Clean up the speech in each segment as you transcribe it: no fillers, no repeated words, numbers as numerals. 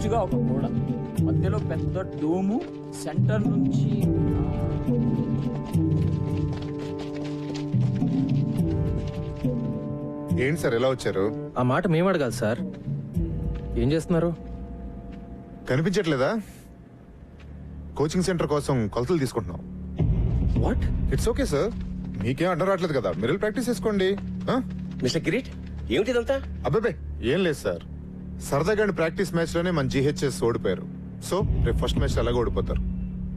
సైజుగా ఒక గోడ, మధ్యలో పెద్ద డోము, సెంటర్ నుంచి ఏంటి సార్ ఎలా వచ్చారు? ఆ మాట మేము అడగాలి సార్. ఏం చేస్తున్నారు? కనిపించట్లేదా? కోచింగ్ సెంటర్ కోసం కొలతలు తీసుకుంటున్నాం. వాట్? ఇట్స్ ఓకే సార్, మీకేం అడ్డం రావట్లేదు కదా, మీరు ప్రాక్టీస్ చేసుకోండి. మిస్టర్ కిరీట్, ఏమిటి ఇదంతా? అబ్బాబే ఏం లేదు సార్, సరదాగా ప్రాక్టీస్ మ్యాచ్ లోనే మన జీహెచ్ఎస్ ఓడిపోయారు. సో రేపు ఫస్ట్ మ్యాచ్ అలాగే ఓడిపోతారు.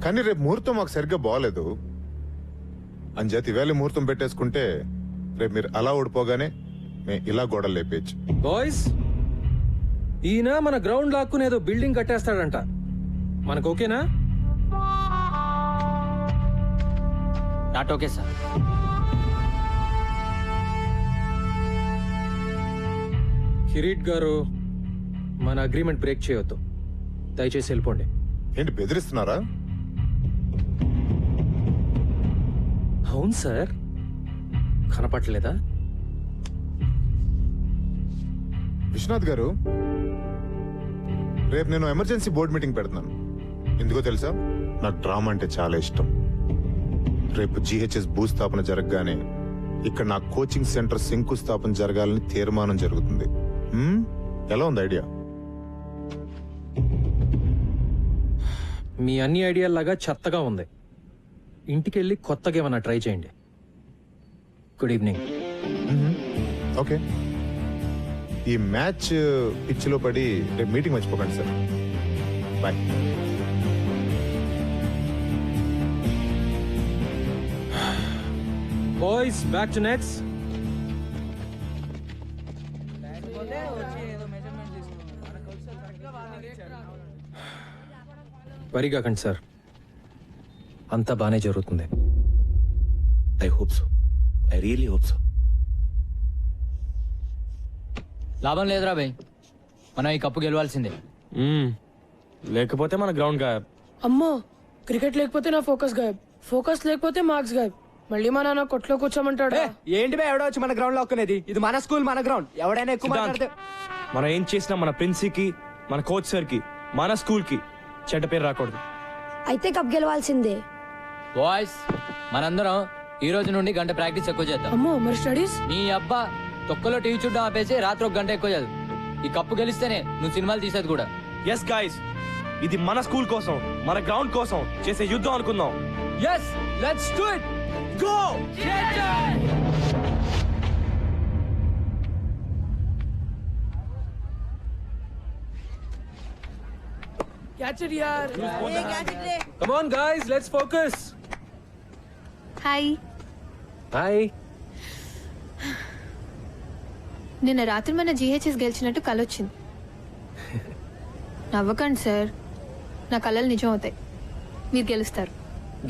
కానీ రేపు ముహూర్తం మాకు సరిగ్గా బాగలేదు అంచేత ఈవేళ ముహూర్తం పెట్టేసుకుంటే రేపు మీరు అలా ఓడిపోగానే మేము ఇలా గోడలు లేపేయచ్చు. బాయ్స్, ఈయన మన గ్రౌండ్ లాక్కుని ఏదో బిల్డింగ్ కట్టేస్తాడంట. మనకు ఓకేనా? Not okay sir. కిరీట్ గారు, మన అగ్రిమెంట్ బ్రేక్ చేయొద్దు. దయచేసి వెళ్ళిపోండి. ఏంటి బెదిరిస్తున్నారా? అవును సార్, కనపట్లేదా? విశ్వనాథ్ గారు, రేపు నేను ఎమర్జెన్సీ బోర్డు మీటింగ్ పెడుతున్నాను. ఎందుకో తెలుసా, నాకు డ్రామా అంటే చాలా ఇష్టం. రేపు జీహెచ్ఎస్ భూస్థాపన జరగగానే ఇక్కడ నా కోచింగ్ సెంటర్ శంకుస్థాపన జరగాలని తీర్మానం జరుగుతుంది. ఎలా ఉంది ఐడియా? మీ అన్ని ఐడియాలాగా చెత్తగా ఉంది. ఇంటికెళ్ళి కొత్తగా ఏమన్నా ట్రై చేయండి. Good evening. ఓకే, ఈ మ్యాచ్ పిచ్లో పడి రేపు మీటింగ్ మర్చిపోకండి sir. Bye. Boys, back to nets. వరిగాకండి సార్, అంతా బానే జరుగుతుంది. I hope so, I really hope so. లాభం లేదురా భయ్, మనం ఈ కప్పు గెలవాల్సిందే. లేకపోతే మన గ్రౌండ్ గాయబ్. అమ్మో, క్రికెట్ లేకపోతే నా ఫోకస్ గాయబ్, ఫోకస్ లేకపోతే మార్క్స్ గాయబ్. మళ్ళీ మా నాన్న కొట్లో కూర్చోమంటాడు. ఏంటి బే ఎవడో వచ్చి మన గ్రౌండ్ లో ఒక్కనేది? ఇది మన స్కూల్, మన గ్రౌండ్. ఎవడైనా ఎక్కువ మాట్లాడితే మనం ఏం చేసినా మన ప్రిన్సికి, మన కోచ్ సార్ కి, మన స్కూల్ కి చెడ్డ పేరు రాకూడదు. అయితే కప్ గెలవాల్సిందే. బాయ్స్, మనందరం ఈ రోజు నుండి గంట ప్రాక్టీస్ ఎక్కువ చేద్దాం. అమ్మో, మరి స్టడీస్? నీ అబ్బా, తొక్కలో టీవీ చూడడం ఆపేసి రాత్రి 1 గంట ఎక్కువ చదువు. ఈ కప్పు గెలిస్తేనే నువ్వు సినిమాలు తీసేది కూడా. ఎస్ గైస్, ఇది మన స్కూల్ కోసం, మన గ్రౌండ్ కోసం చేసే యుద్ధం అనుకుందాం. yes let's do it go catch it యార్. Come on guys, let's focus. Hi. Hi. నిన్న రాత్రి మన జీహెచ్ఎస్ గెలిచినట్టు కలొచ్చింది. నవ్వకండి సార్, నా కలలు నిజం అవుతాయి. మీరు గెలుస్తారు.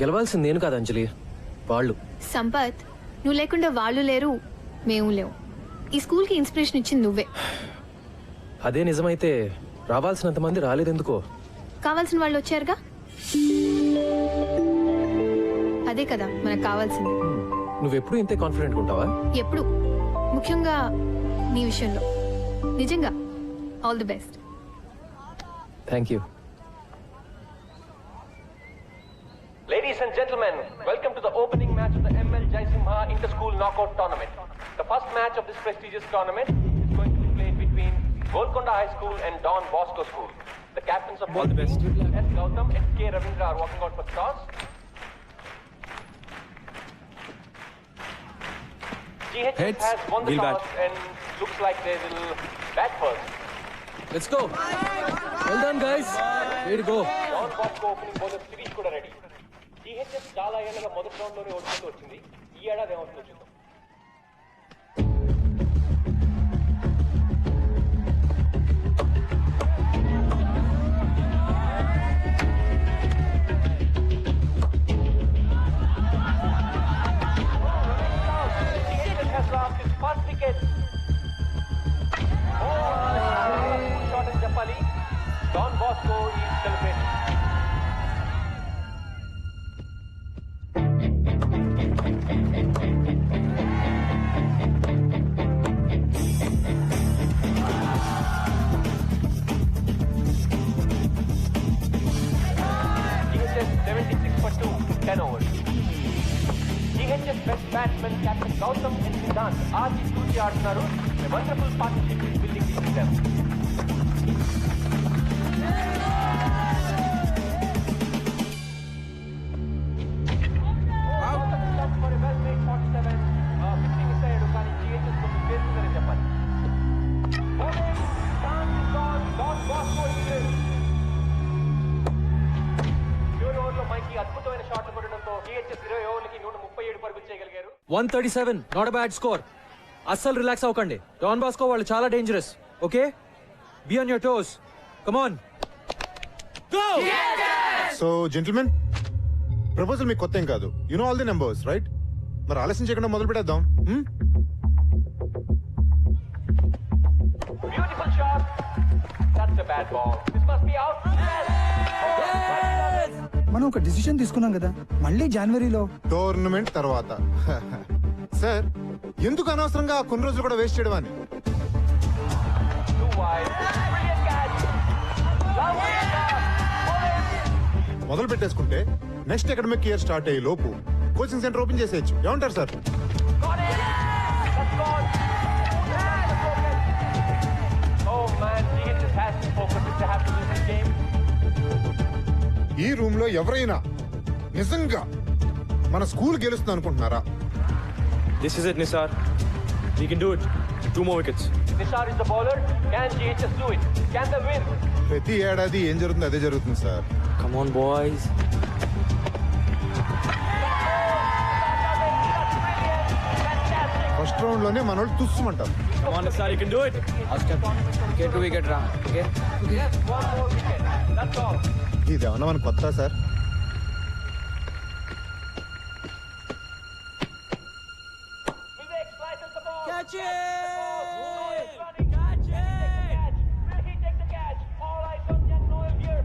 గెలవాల్సింది నేను కాదు అంజలి, వాళ్ళు. సంపత్, నువ్వు లేకుండా వాళ్ళు లేరు, మేము లేవు. ఈ స్కూల్కి ఇన్స్పిరేషన్ ఇచ్చింది నువ్వే. అదే నిజమైతే రావాల్సినంత మంది రాలేదెందుకో? కావాల్సిన వాళ్ళు వచ్చారుగా, అదే కదా మనకు కావాల్సింది. నువ్వెప్పుడు ఇంతే కాన్ఫిడెంట్ ఉంటావా? ఎప్పుడు, ముఖ్యంగా నీ విషయంలో. నిజంగా all the best. Thank you. Ladies and gentlemen, welcome to the opening match of the ML Jaisimha Inter-School Knockout Tournament. The first match of this prestigious tournament is going to be played between Golconda High School and Don Bosco School. The captains of both teams, S. Gautam and K. Ravindra, are walking out for the toss. GHS has won the toss and looks like they will bat first. Let's go. Well done guys. Way to go. Don Bosco opening bowler Sirish kuda ready. GHS చాలా ఏళ్ళగా మొదటి round లోనే ఓడిపోతూ వచ్చింది. ఈ ఏడాది ఏమవుతుందో చూద్దాం. GHS has lost its first wicket. Shot అని చెప్పాలి. Don Bosco is celebrating. మంచిగా ఆడుతున్నారు. Wonderful partnership is building between them. అద్భుతమైన షాట్లు కొట్టడంతో జిహెచ్ఎస్ 20 ఓవర్లకి 137 పరుగులు చేయగలిగారు. 137 నాట్ అ బ్యాడ్ స్కోర్. అస్సలు రిలాక్స్ అవ్వకండి. డాన్ బాస్కో వాళ్ళు చాలా dangerous. Okay, be on your toes. Come on, go. So gentlemen, proposal మీకు కొత్త ఏం కాదు. You know all the numbers right? మరి ఆలస్యం చేయకుండా మొదలు పెట్టేద్దాం. Beautiful shot. That's a bad ball. This must be out. మనం ఒక డిసిషన్ తీసుకున్నాం కదా, మళ్ళీ జనవరిలో. టోర్నమెంట్ తర్వాత సార్, ఎందుకు అనవసరంగా కొన్ని రోజులు కూడా వేస్ట్ చేయడం అని? Too wide. Brilliant catch. Lovely shot. మొదలు పెట్టేసుకుంటే నెక్స్ట్ అకాడమిక్ ఇయర్ స్టార్ట్ అయ్యే లోపు కోచింగ్ సెంటర్ ఓపెన్ చేసేయచ్చు. ఏమంటారు sir? Got it. That's gone. Oh man, GHS has to focus if they have to win this game. ఈ room లో ఎవరైనా నిజంగా మన స్కూల్ గెలుస్తుంది అనుకుంటున్నారా? This is it, Nisar. We can do it. 2 more wickets. Nishar is the bowler. Can GHS do it? Can they win? ప్రతి ఏడాది ఏం జరుగుతుంది అదే జరుగుతుంది sir. Come on, boys. First round లోనే మన వాళ్ళు తుస్సుమంటారు. Come on, Nisar, you can do it. Wicket to wicket రా. Okay, Yes, one more wicket. That's all. ఇది ఏమన్నా మన కొత్త sir? Vivek slices the ball. Catch it! Catch it! Will he take the catch? All eyes on young Noel here.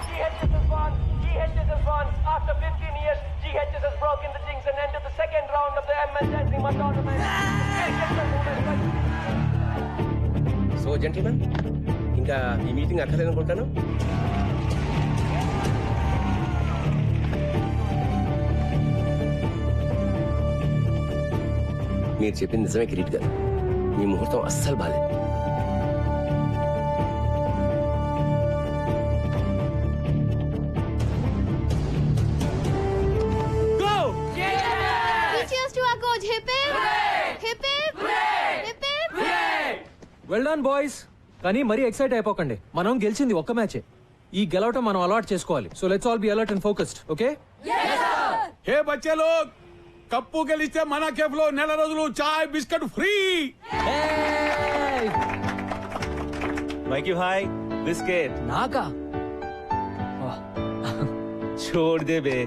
GHS has won. GHS has won. After 15 years, GHS has broken the jinx and entered the second round of the ML Jaisinghma tournament. So gentlemen, ఇంకా ఈ meeting అక్కర్లేదనుకుంటాను. మీరు చెప్పింది నిజమే కిరీట్ గారు. మీ ముహూర్తం అస్సలు బాలేదు. Cheers to our coach. Hip hip. Hip hip. Hip hip. Well done boys. కానీ మరీ ఎక్సైట్ అయిపోకండి. మనం గెలిచింది ఒక్క మ్యాచే. ఈ గెలవటం మనం అలవాటు చేసుకోవాలి. So let's all be alert and focused. Okay, hey బచ్చే లోగ్, కప్పు గెలిస్తే మన కేఫ్ లో నెల రోజులు చాయ్ biscuit free. Mikey bhai, biscuit. నాకా? छोड़ दे बे,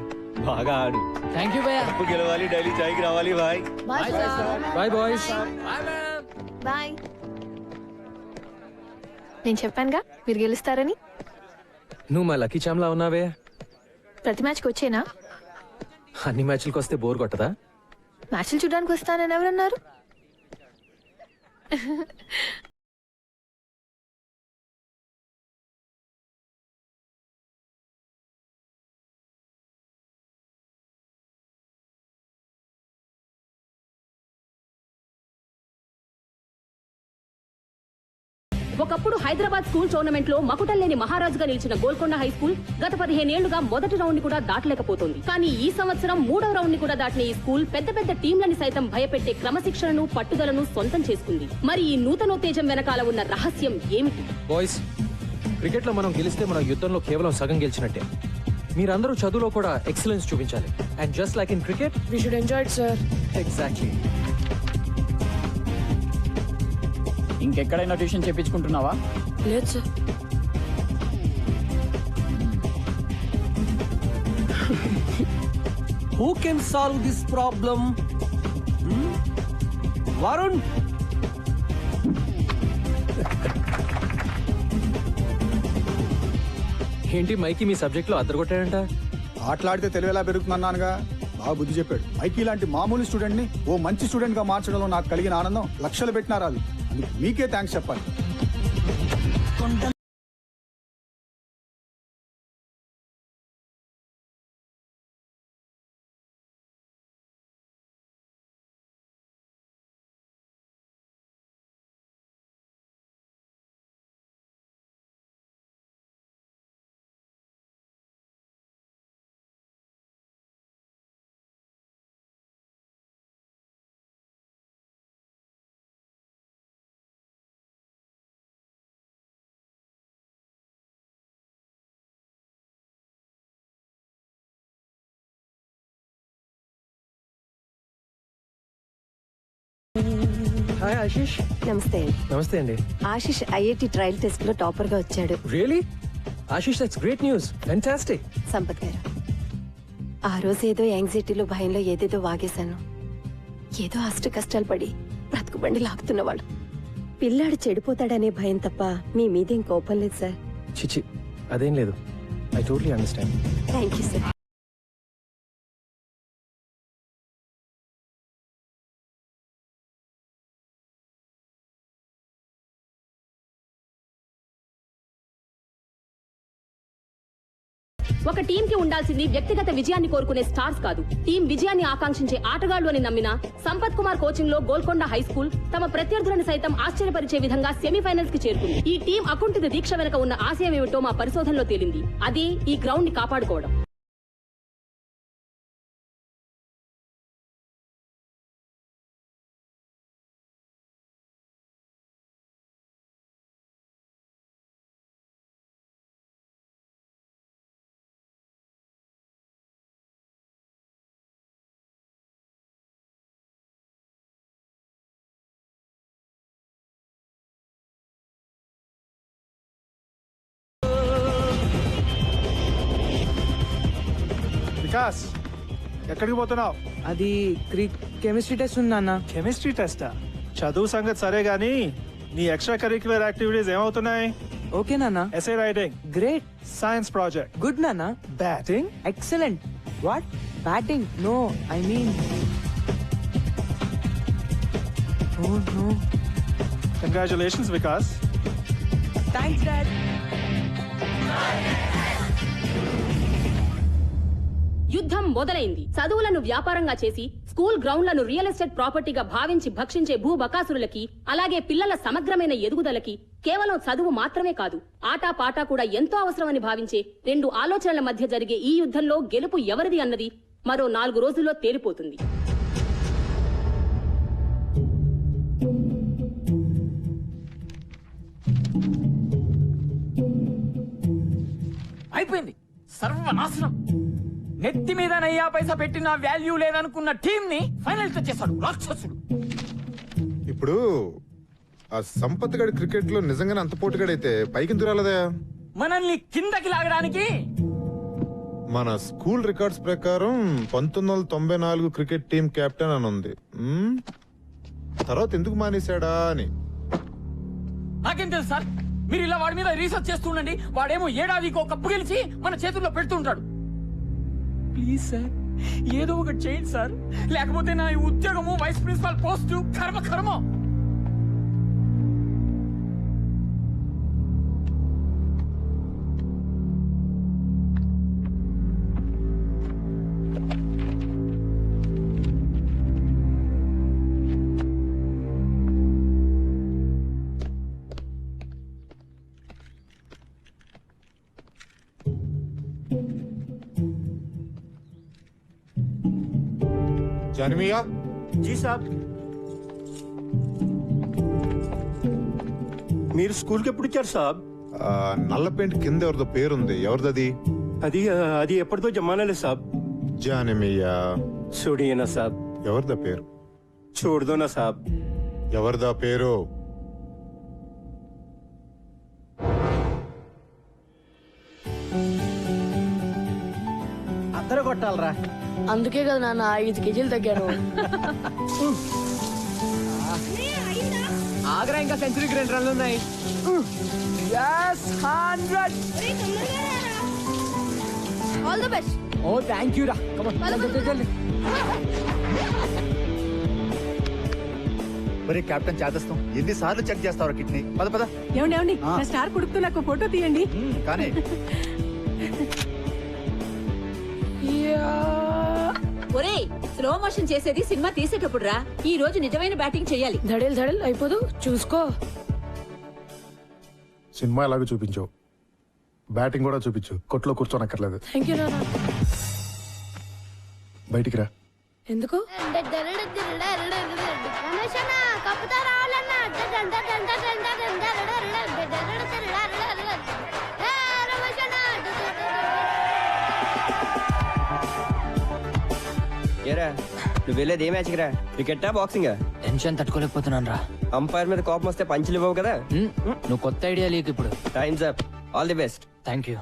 బాగా ఆడు. థ్యాంక్ యూ భయ్యా. కప్పు గెలవాలి, డైలీ చాయ్కి రావాలి భాయ్. Bye, sir. Bye boys. Bye. నేను చెప్పానుగా మీరు గెలుస్తారని. నువ్వు మా లక్కీ చామ్లా ఉన్నావే. ప్రతి మ్యాచ్కి వచ్చేనా? అన్ని మ్యాచ్లకు వస్తే బోర్ కొట్టదా? మ్యాచ్లు చూడడానికి వస్తానని ఎవరన్నారు? ఒకప్పుడు హైదరాబాద్ స్కూల్ టోర్నమెంట్ లో మకుటల్లేని మహారాజుగా నిలిచిన గోల్కొండ హై స్కూల్ గత 15 ఏళ్లుగా మొదటి రౌండ్ ని కూడా దాటలేకపోతుంది. కానీ ఈ సంవత్సరం 3వ రౌండ్ ని కూడా దాటిన ఈ స్కూల్ పెద్ద పెద్ద టీంలని సైతం భయపెట్టే క్రమశిక్షణను, పట్టుదలను సొంతం చేసుకుంది. మరి ఈ నూతనోత్తేజం వెనకాల ఉన్న రహస్యం ఏమిటి? బాయ్స్, క్రికెట్ లో మనం గెలిస్తే మన యుద్ధంలో కేవలం సగం గెలిచినట్టే. మీరందరూ చదువులో కూడా ఎక్సలెన్స్ చూపించాలి. And just like in cricket, we should enjoy it sir. Exactly. ఇంకెక్కడైనా ట్యూషన్ చెప్పించుకుంటున్నావా? లేదు sir. Who can solve this problem? Varun. ఏంటి మైకి మీ సబ్జెక్ట్ లో అద్దరగొట్టాడంట? ఆటలాడితే తెలివి ఎలా పెరుగుతుందన్నానుగా. బాగా బుద్ధి చెప్పాడు. మైకి లాంటి మామూలు స్టూడెంట్ ని ఓ మంచి స్టూడెంట్ గా మార్చడంలో నాకు కలిగిన ఆనందం లక్షలు పెట్టినా రాదు. మీకే థ్యాంక్స్ చెప్పాలి. హాయ్ ఆశీష్. నమస్తే అండి. నమస్తే అండి. ఆశిష్ ఐఐటి ట్రయల్ టెస్ట్ లో టాపర్ గా వచ్చాడు. Really? Ashish, that's great news. Fantastic. Sampath గారు, ఆ రోజు ఏదో యాంగ్జైటీలో భయంలో ఏదేదో వాగేశాను. ఏదో అష్ట కష్టాలు పడి బ్రతుకుబండి లాగుతున్నవాడు. పిల్లాడు చెడిపోతాడనే భయం తప్ప మీ మీదేం కోపం లేదు సార్. చిచి, అదేం లేదు. I totally understand. Thank you sir. ఒక టీం కి ఉండాల్సింది వ్యక్తిగత విజయాన్ని కోరుకునే స్టార్స్ కాదు, టీం విజయాన్ని ఆకాంక్షించే ఆటగాళ్లు అని నమ్మిన సంపత్ కుమార్ కోచింగ్ లో గోల్కొండ హై స్కూల్ తమ ప్రత్యర్థులను సైతం ఆశ్చర్యపరిచే విధంగా సెమీఫైనల్స్ కి చేరుకుంది. ఈ టీం అకుంఠిత దీక్ష వెనుక ఉన్న ఆశయం ఏమిటో మా పరిశోధనలో తేలింది. అదే ఈ గ్రౌండ్ ని కాపాడుకోవడం. వికాస్, ఎక్కడికి పోతున్నావు? అది కెమిస్ట్రీ టెస్ట్ ఉంది నాన్న. కెమిస్ట్రీ టెస్టా? చదువు సంగతి సరే గానీ నీ ఎక్స్ట్రా కరిక్యులర్ యాక్టివిటీస్ ఏమవుతున్నాయి? ఓకే నాన్న. Essay writing great. Science project good నాన్న. Batting excellent. What? Batting? No, I mean oh no. Congratulations Vikas. Thanks dad. యుద్ధం మొదలైంది. చదువులను వ్యాపారంగా చేసి స్కూల్ గ్రౌండ్లను రియల్ ఎస్టేట్ ప్రాపర్టీగా భావించి భక్షించే భూబకాసురులకి, అలాగే పిల్లల సమగ్రమైన ఎదుగుదలకి కేవలం చదువు మాత్రమే కాదు, ఆటా పాటా కూడా ఎంతో అవసరమని భావించే రెండు ఆలోచనల మధ్య జరిగే ఈ యుద్ధంలో గెలుపు ఎవరిది అన్నది మరో 4 రోజుల్లో తేలిపోతుంది. అయిపోయింది, సర్వనాశనం. నెత్తి మీద నయ్యా పైసా పెట్టిన వాల్యూ లేదనుకున్న టీం ని ఫైనల్ తెచ్చేశాడు రాక్షసుడు. ఇప్పుడు ఆ సంపత్ గడి క్రికెట్ లో నిజంగానే అంత పోటుగాడైతే పైకి దురాలదా? మనల్ని కిందకి లాగడానికి మన స్కూల్ రికార్డ్స్ ప్రకారం 1994 క్రికెట్ టీం కెప్టెన్ అని ఉంది. తర్వాత ఎందుకు మానేశాడా అని. నాకేం తెలుసు సార్, మీరు ఇలా వాడి మీద రీసెర్చ్ చేస్తుండండి. వాడేమో ఏడాదికో కప్పు గెలిచి మన చేతుల్లో పెడుతుంటాడు. ప్లీజ్ సార్, ఏదో ఒకటి చేయండి సార్, లేకపోతే నా ఈ ఉద్యోగము వైస్ ప్రిన్సిపాల్ పోస్టు కర్మ. జానమియా, జీ సాబ్. మీరు స్కూల్కి ఎప్పుడు ఇచ్చారు సాబ్? నల్ల పెయింట్ కింద ఎవరిదో పేరుంది, ఎవరిదది? అది ఎప్పటిదో జమానాలే సాబ్. జానమియా. చూడియనా సాబ్. ఎవరిదా పేరు? చూడదోనా సాబ్. ఎవరిదా పేరు? అందరూ కొట్టాలరా. అందుకే కదా నాన్న 5 కేజీలు తగ్గాను. ఆగ్రా ఇంకా సెంచరీకి 2 రన్లు ఉన్నాయి. 100. All the best. Oh thank you రా. మరి కెప్టెన్ చేదస్తాం ఎన్నిసార్లు చెక్ చేస్తావు కిడ్నీ? పద. ఏమండి నా స్టార్ కొడుకుతో నాకు ఫోటో తీయండి. కానీ ఒరే, స్లో మోషన్ చేసేది సినిమా తీసేటప్పుడు రా. ఈ రోజు నిజమైన బ్యాటింగ్ చెయ్యాలి. ధడేల్ అయిపోదు, చూసుకో. సినిమా ఎలాగో చూపించు, బ్యాటింగ్ కూడా చూపించు. కొట్లో కూర్చోనక్కర్లేదు. థ్యాంక్ యూ నాన్న. బయటికి రా. ఎందుకు? ఏరా, నువ్వు వెళ్ళేది ఏ మ్యాచ్కి రా? క్రికెటా బాక్సింగా? టెన్షన్ తట్టుకోలేకపోతున్నాను రా. అంపైర్ మీద కోపం వస్తే పంచులు ఇవ్వవు కదా. నువ్వు కొత్త ఐడియా లేకు ఇప్పుడు. Times up. All the best. Thank you.